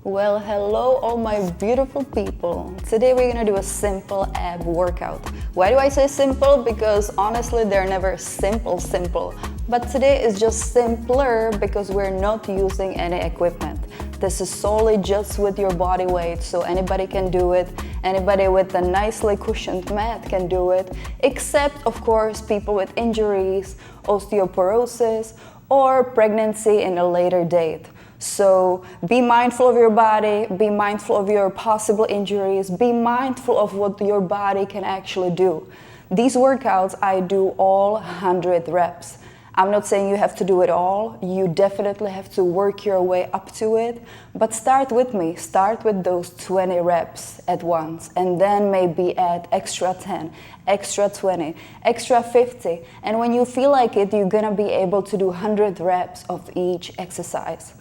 Well, hello all my beautiful people. Today we're gonna do a simple ab workout. Why do I say simple? Because honestly they're never simple. But today is just simpler because we're not using any equipment. This is solely just with your body weight, so anybody can do it. Anybody with a nicely cushioned mat can do it, except of course people with injuries, osteoporosis, or pregnancy in a later date. So be mindful of your body, be mindful of your possible injuries, be mindful of what your body can actually do. These workouts, I do all 100 reps. I'm not saying you have to do it all, you definitely have to work your way up to it, but start with me, start with those 20 reps at once, and then maybe add extra 10, extra 20, extra 50, and when you feel like it, you're gonna be able to do 100 reps of each exercise.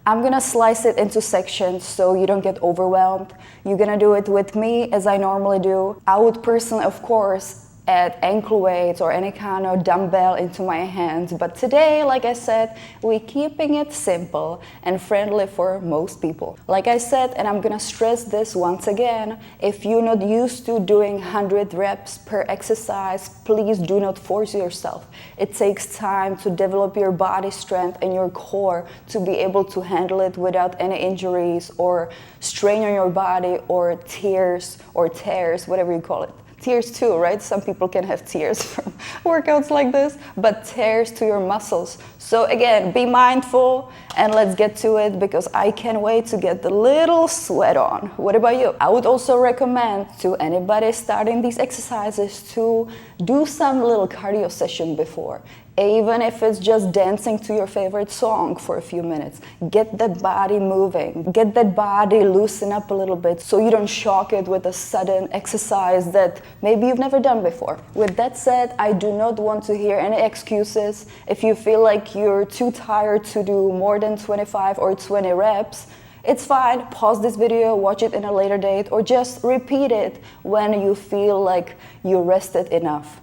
I'm gonna slice it into sections so you don't get overwhelmed. You're gonna do it with me as I normally do. I would personally, of course, add ankle weights or any kind of dumbbell into my hands. But today, like I said, we're keeping it simple and friendly for most people. Like I said, and I'm gonna stress this once again, if you're not used to doing 100 reps per exercise, please do not force yourself. It takes time to develop your body strength and your core to be able to handle it without any injuries or strain on your body or tears, whatever you call it. Tears too, right? Some people can have tears from workouts like this, but tears to your muscles. So again, be mindful and let's get to it because I can't wait to get the little sweat on. What about you? I would also recommend to anybody starting these exercises to do some little cardio session before. Even if it's just dancing to your favorite song for a few minutes. Get that body moving. Get that body loosen up a little bit so you don't shock it with a sudden exercise that maybe you've never done before. With that said, I do not want to hear any excuses. If you feel like you're too tired to do more than 25 or 20 reps, it's fine. Pause this video, watch it in a later date, or just repeat it when you feel like you rested enough.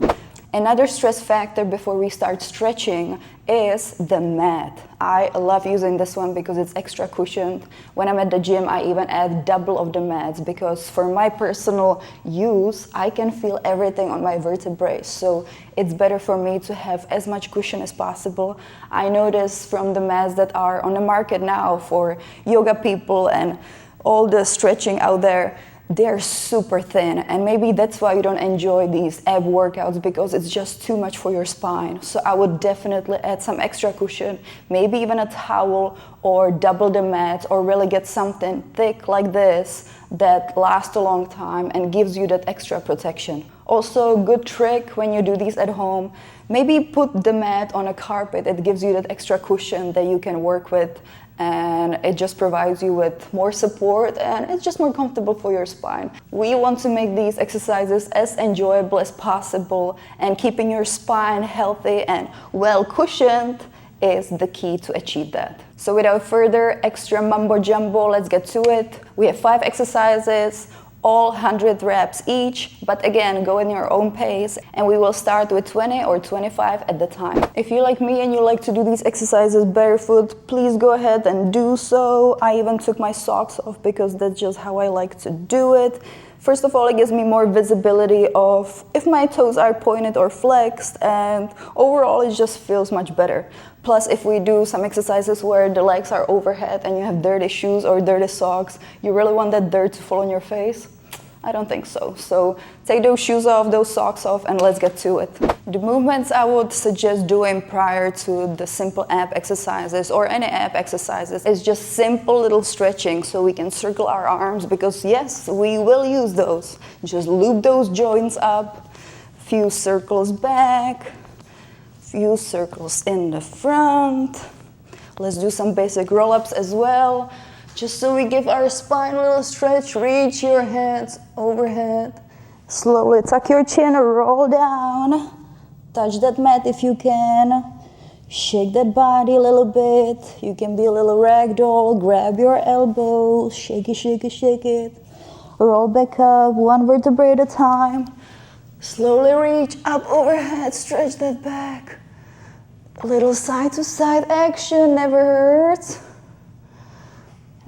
Another stress factor before we start stretching is the mat. I love using this one because it's extra cushioned. When I'm at the gym, I even add double of the mats because for my personal use, I can feel everything on my vertebrae. So it's better for me to have as much cushion as possible. I notice from the mats that are on the market now for yoga people and all the stretching out there, they're super thin, and maybe that's why you don't enjoy these ab workouts because it's just too much for your spine. So I would definitely add some extra cushion, maybe even a towel or double the mat or really get something thick like this that lasts a long time and gives you that extra protection. Also, a good trick when you do these at home, maybe put the mat on a carpet. It gives you that extra cushion that you can work with, and it just provides you with more support and it's just more comfortable for your spine. We want to make these exercises as enjoyable as possible, and keeping your spine healthy and well cushioned is the key to achieve that. So without further extra mumbo jumbo, let's get to it. We have 5 exercises, all 100 reps each, but again, go in your own pace, and we will start with 20 or 25 at the time. If you're like me and you like to do these exercises barefoot, please go ahead and do so. I even took my socks off because that's just how I like to do it. First of all, it gives me more visibility of if my toes are pointed or flexed, and overall it just feels much better. Plus, if we do some exercises where the legs are overhead and you have dirty shoes or dirty socks, you really want that dirt to fall on your face? I don't think so. So take those shoes off, those socks off, and let's get to it. The movements I would suggest doing prior to the simple ab exercises or any ab exercises is just simple little stretching so we can circle our arms, because yes, we will use those. Just loop those joints up, few circles back, few circles in the front. Let's do some basic roll-ups as well, just so we give our spine a little stretch. Reach your hands overhead. Slowly tuck your chin, roll down. Touch that mat if you can. Shake that body a little bit. You can be a little ragdoll. Grab your elbows. Shake it, shake it, shake it. Roll back up, one vertebrae at a time. Slowly reach up overhead. Stretch that back. A little side to side action never hurts.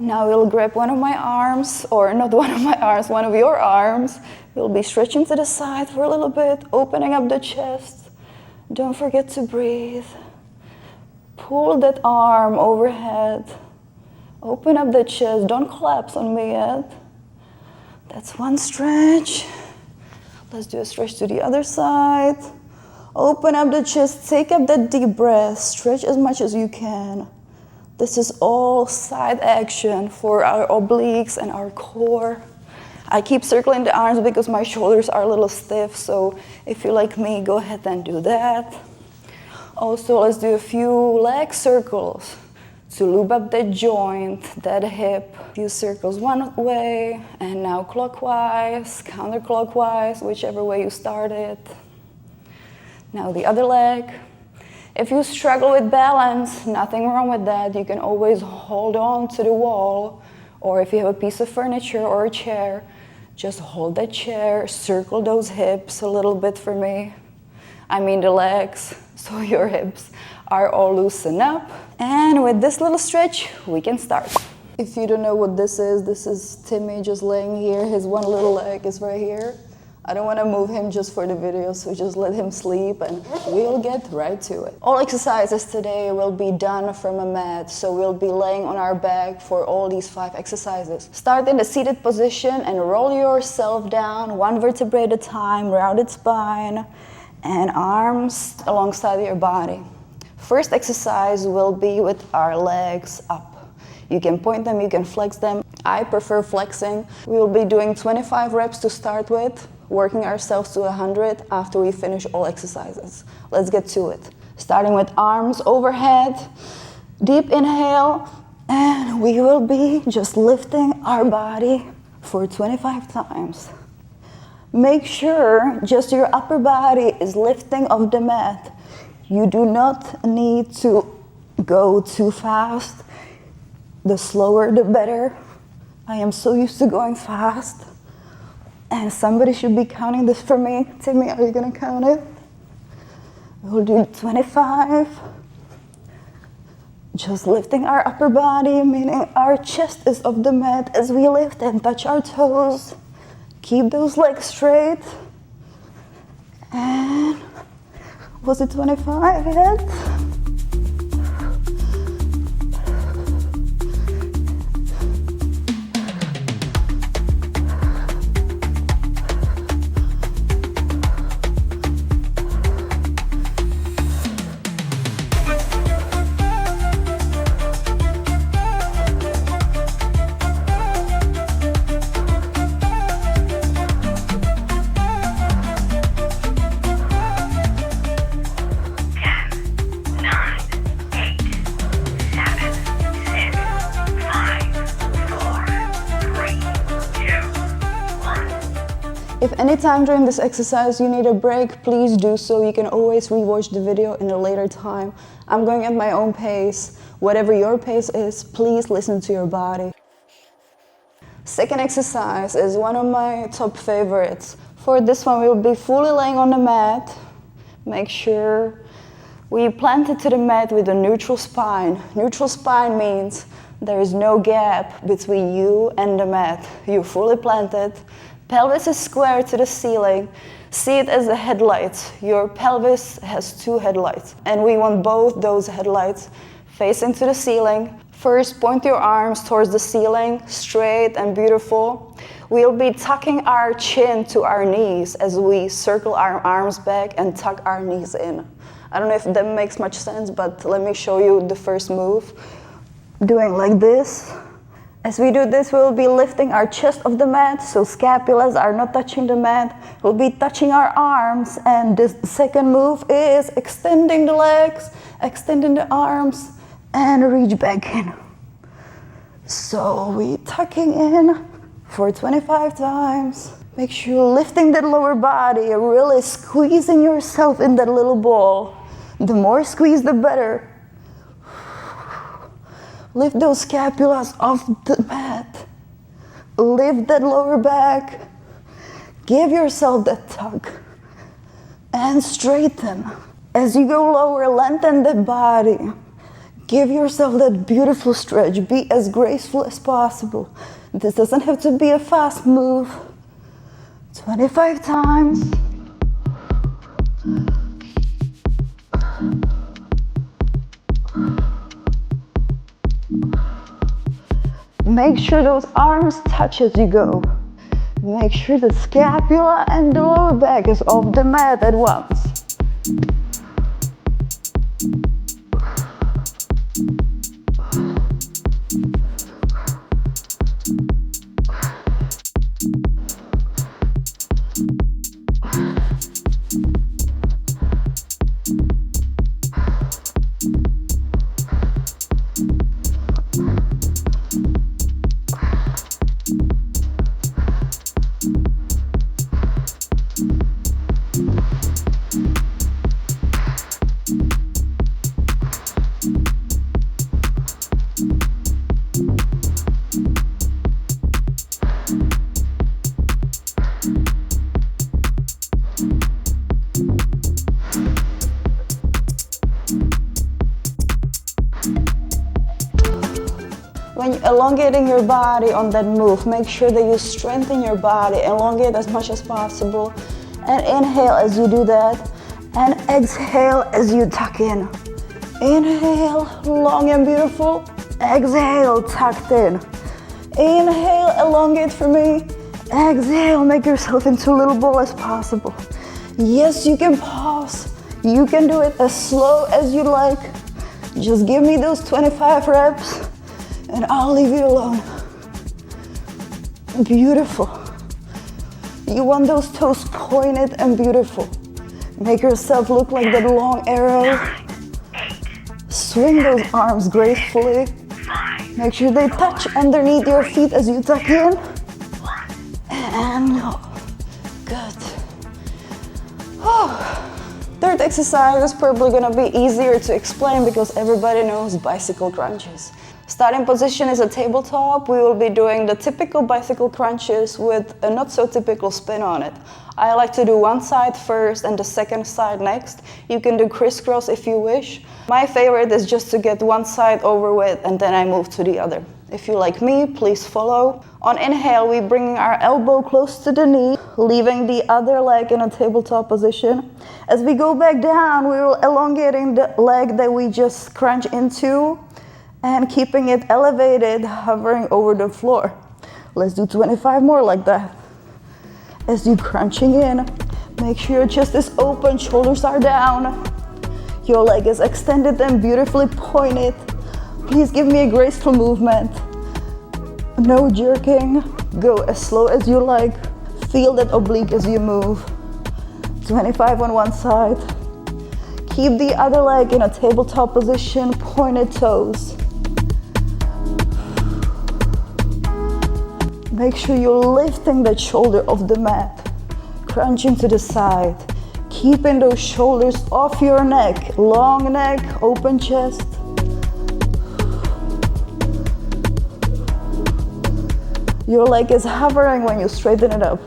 Now we'll grab one of my arms, or not one of my arms, one of your arms. We'll be stretching to the side for a little bit, opening up the chest. Don't forget to breathe. Pull that arm overhead. Open up the chest. Don't collapse on me yet. That's one stretch. Let's do a stretch to the other side. Open up the chest. Take up that deep breath. Stretch as much as you can. This is all side action for our obliques and our core. I keep circling the arms because my shoulders are a little stiff, so if you're like me, go ahead and do that. Also, let's do a few leg circles to lube up that joint, that hip. A few circles one way, and now clockwise, counterclockwise, whichever way you started. Now the other leg. If you struggle with balance, nothing wrong with that. You can always hold on to the wall, or if you have a piece of furniture or a chair, just hold that chair, circle those hips a little bit for me. I mean the legs, so your hips are all loosened up. And with this little stretch, we can start. If you don't know what this is Timmy just laying here. His one little leg is right here. I don't want to move him just for the video, so just let him sleep and we'll get right to it. All exercises today will be done from a mat, so we'll be laying on our back for all these 5 exercises. Start in the seated position and roll yourself down, 1 vertebrae at a time, rounded spine, and arms alongside your body. First exercise will be with our legs up. You can point them, you can flex them. I prefer flexing. We will be doing 25 reps to start with, working ourselves to 100 after we finish all exercises. Let's get to it. Starting with arms overhead, deep inhale, and we will be just lifting our body for 25 times. Make sure just your upper body is lifting off the mat. You do not need to go too fast. The slower, the better. I am so used to going fast. And somebody should be counting this for me. Timmy, are you gonna count it? We'll do 25. Just lifting our upper body, meaning our chest is off the mat as we lift and touch our toes. Keep those legs straight. And was it 25 yet? If anytime during this exercise you need a break, please do so. You can always rewatch the video in a later time. I'm going at my own pace. Whatever your pace is, please listen to your body. Second exercise is one of my top favorites. For this one, we will be fully laying on the mat. Make sure we plant it to the mat with a neutral spine. Neutral spine means there is no gap between you and the mat. You're fully planted. Pelvis is square to the ceiling. See it as a headlight. Your pelvis has 2 headlights, and we want both those headlights facing to the ceiling. First, point your arms towards the ceiling, straight and beautiful. We'll be tucking our chin to our knees as we circle our arms back and tuck our knees in. I don't know if that makes much sense, but let me show you the first move. Doing like this. As we do this, we'll be lifting our chest off the mat, so scapulas are not touching the mat. We'll be touching our arms, and the second move is extending the legs, extending the arms, and reach back in. So we tucking in for 25 times. Make sure you're lifting that lower body, really squeezing yourself in that little ball. The more squeeze, the better. Lift those scapulas off the mat. Lift that lower back. Give yourself that tug. And straighten. As you go lower, lengthen the body. Give yourself that beautiful stretch. Be as graceful as possible. This doesn't have to be a fast move. 25 times. Make sure those arms touch as you go. Make sure the scapula and the lower back is off the mat at once. When you're elongating your body on that move, make sure that you strengthen your body, elongate as much as possible, and inhale as you do that, and exhale as you tuck in. Inhale, long and beautiful. Exhale, tucked in. Inhale, elongate for me. Exhale, make yourself into a little ball as possible. Yes, you can pause. You can do it as slow as you like. Just give me those 25 reps and I'll leave you alone. Beautiful. You want those toes pointed and beautiful. Make yourself look like that long arrow. Swing those arms gracefully. Make sure they touch underneath your feet as you tuck in. And go. Good. Third exercise is probably gonna be easier to explain because everybody knows bicycle crunches. Starting position is a tabletop. We will be doing the typical bicycle crunches with a not so typical spin on it. I like to do one side first and the second side next. You can do crisscross if you wish. My favorite is just to get one side over with and then I move to the other. If you like me, please follow. On inhale, we bring our elbow close to the knee, leaving the other leg in a tabletop position. As we go back down, we will elongating the leg that we just crunch into and keeping it elevated, hovering over the floor. Let's do 25 more like that. As you crunching in, make sure your chest is open, shoulders are down. Your leg is extended and beautifully pointed. Please give me a graceful movement. No jerking. Go as slow as you like. Feel that oblique as you move. 25 on one side. Keep the other leg in a tabletop position, pointed toes. Make sure you're lifting that shoulder off the mat. Crunching to the side. Keeping those shoulders off your neck. Long neck, open chest. Your leg is hovering when you straighten it up.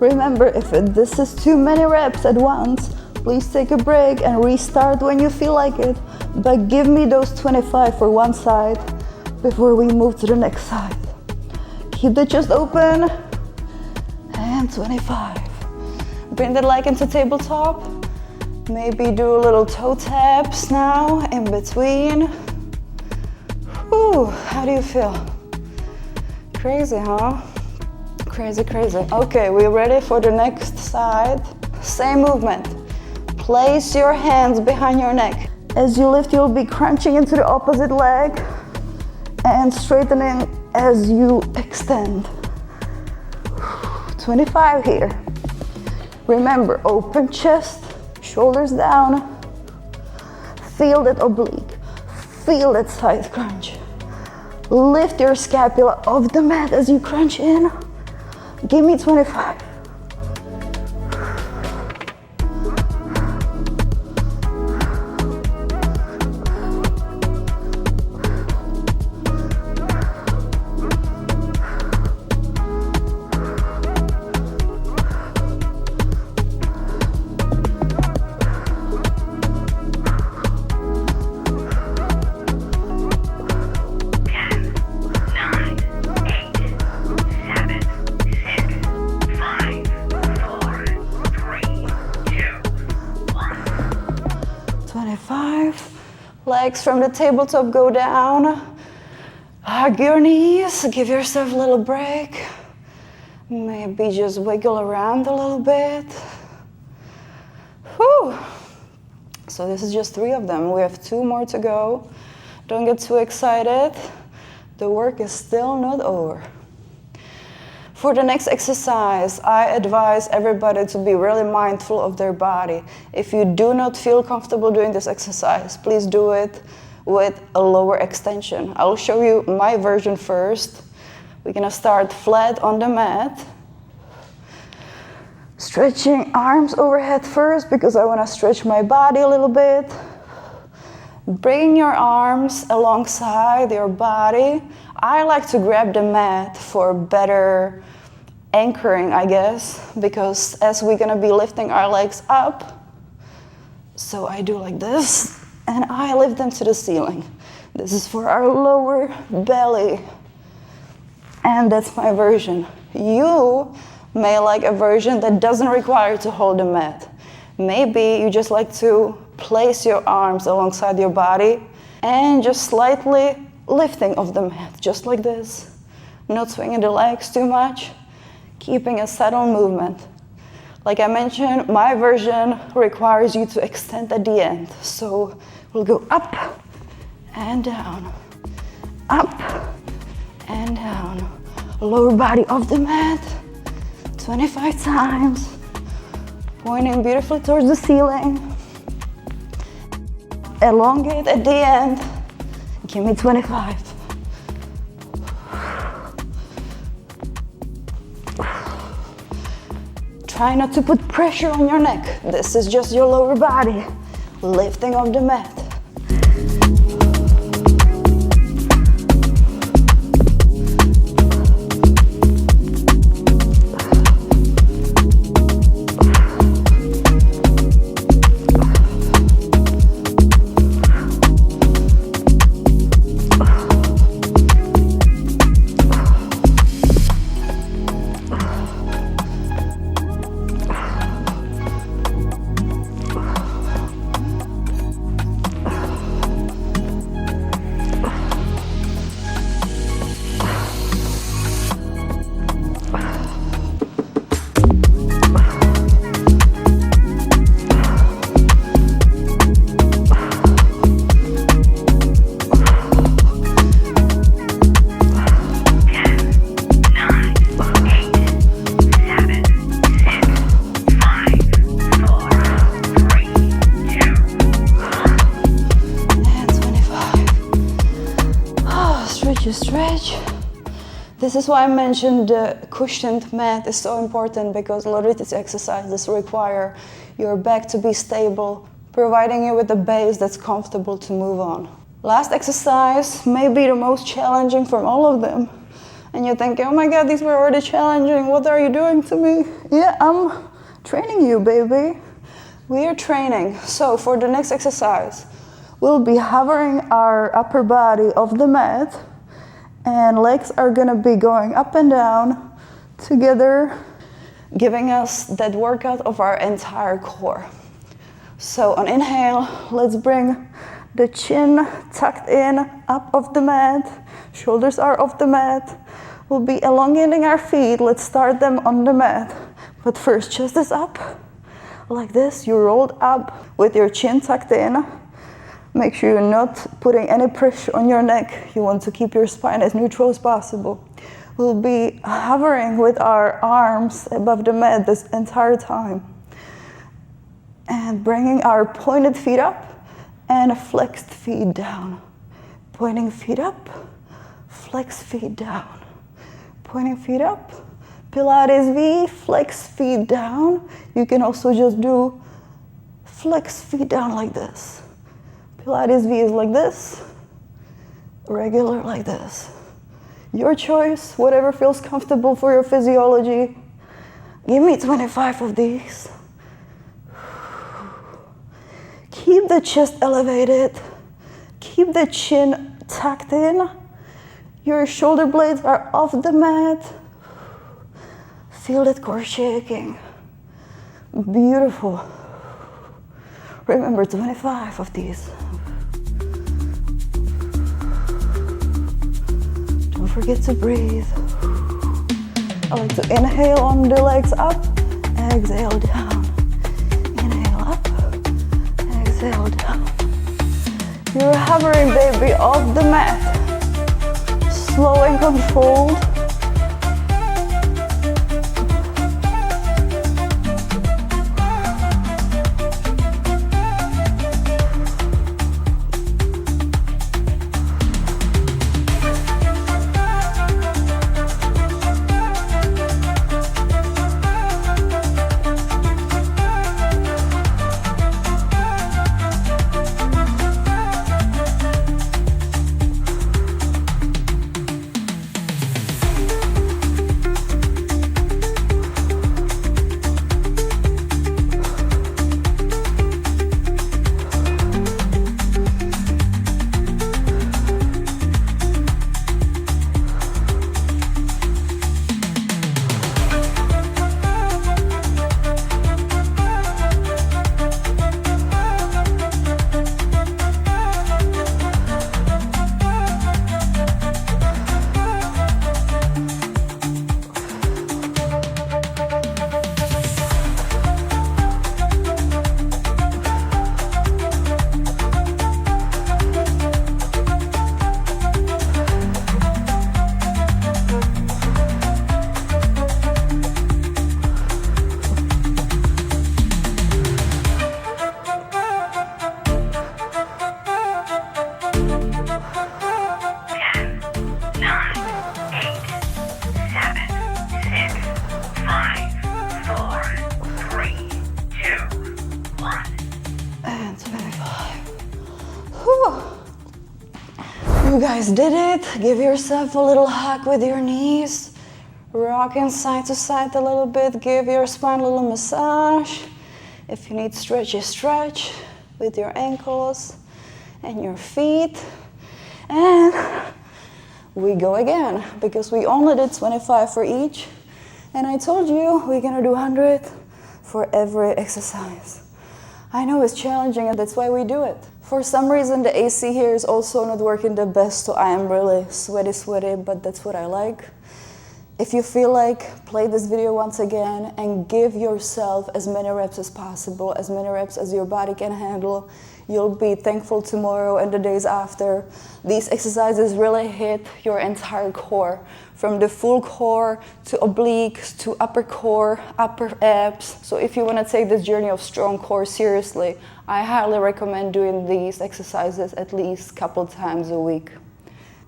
Remember, if this is too many reps at once, please take a break and restart when you feel like it. But give me those 25 for one side before we move to the next side. Keep the chest open. And 25. Bring the leg into tabletop. Maybe do a little toe taps now in between. Whew, how do you feel? Crazy, huh? Crazy, crazy. Okay, we're ready for the next side. Same movement. Place your hands behind your neck. As you lift, you'll be crunching into the opposite leg and straightening as you extend. 25 here. Remember, open chest, shoulders down. Feel that oblique, feel that side crunch. Lift your scapula off the mat as you crunch in. Give me 25. Legs from the tabletop go down. Hug your knees, give yourself a little break. Maybe just wiggle around a little bit. Whew. So this is just 3 of them. We have 2 more to go. Don't get too excited. The work is still not over. For the next exercise, I advise everybody to be really mindful of their body. If you do not feel comfortable doing this exercise, please do it with a lower extension. I'll show you my version first. We're gonna start flat on the mat. Stretching arms overhead first because I wanna stretch my body a little bit. Bring your arms alongside your body. I like to grab the mat for better anchoring, I guess, because as we're gonna be lifting our legs up, so I do like this, and I lift them to the ceiling. This is for our lower belly, and that's my version. You may like a version that doesn't require to hold the mat. Maybe you just like to place your arms alongside your body and just slightly lifting of the mat, just like this. Not swinging the legs too much, keeping a subtle movement. Like I mentioned, my version requires you to extend at the end. So we'll go up and down, up and down. Lower body off the mat, 25 times. Pointing beautifully towards the ceiling. Elongate at the end. Give me 25. Try not to put pressure on your neck. This is just your lower body lifting off the mat. Stretch. This is why I mentioned the cushioned mat is so important, because a lot of these exercises require your back to be stable, providing you with a base that's comfortable to move on. Last exercise may be the most challenging from all of them. And you're thinking, oh my God, these were already challenging. What are you doing to me? Yeah, I'm training you, baby. We are training. So for the next exercise, we'll be hovering our upper body off the mat, and legs are gonna be going up and down together, giving us that workout of our entire core. So on inhale, let's bring the chin tucked in, up off the mat, shoulders are off the mat. We'll be elongating our feet. Let's start them on the mat. But first, chest is up, like this. You rolled up with your chin tucked in. Make sure you're not putting any pressure on your neck. You want to keep your spine as neutral as possible. We'll be hovering with our arms above the mat this entire time. And bringing our pointed feet up and flexed feet down. Pointing feet up, flex feet down. Pointing feet up, Pilates V, flex feet down. You can also just do flex feet down like this. Pilates V is like this, regular like this. Your choice, whatever feels comfortable for your physiology. Give me 25 of these. Keep the chest elevated. Keep the chin tucked in. Your shoulder blades are off the mat. Feel that core shaking. Beautiful. Remember, 25 of these. Don't forget to breathe. I like to inhale on the legs up, exhale down. Inhale up, exhale down. You're hovering, baby, off the mat. Slow and controlled. You guys did it. Give yourself a little hug with your knees. Rocking side to side a little bit. Give your spine a little massage. If you need stretchy, stretch with your ankles and your feet. And we go again because we only did 25 for each. And I told you we're gonna do 100 for every exercise. I know it's challenging and that's why we do it. For some reason the AC here is also not working the best, so I am really sweaty, but that's what I like. If you feel like, play this video once again and give yourself as many reps as possible, as many reps as your body can handle. You'll be thankful tomorrow and the days after. These exercises really hit your entire core, from the full core to obliques to upper core, upper abs. So if you want to take this journey of strong core seriously, I highly recommend doing these exercises at least a couple times a week.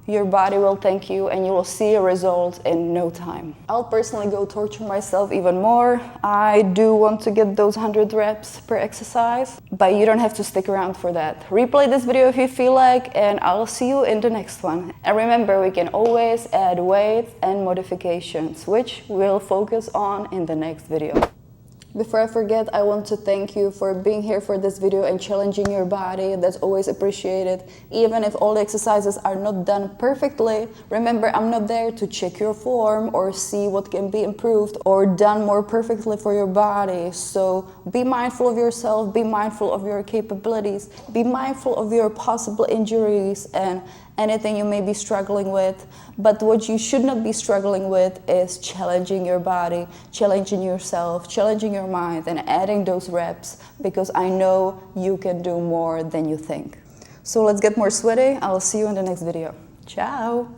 Your body will thank you and you will see a result in no time. I'll personally go torture myself even more. I do want to get those 100 reps per exercise, but you don't have to stick around for that. Replay this video if you feel like, and I'll see you in the next one. And remember, we can always add weight and modifications, which we'll focus on in the next video. Before I forget, I want to thank you for being here for this video and challenging your body. That's always appreciated. Even if all the exercises are not done perfectly, remember, I'm not there to check your form or see what can be improved or done more perfectly for your body. So be mindful of yourself, be mindful of your capabilities, be mindful of your possible injuries and anything you may be struggling with. But what you should not be struggling with is challenging your body, challenging yourself, challenging your mind, and adding those reps, because I know you can do more than you think. So let's get more sweaty. I'll see you in the next video. Ciao.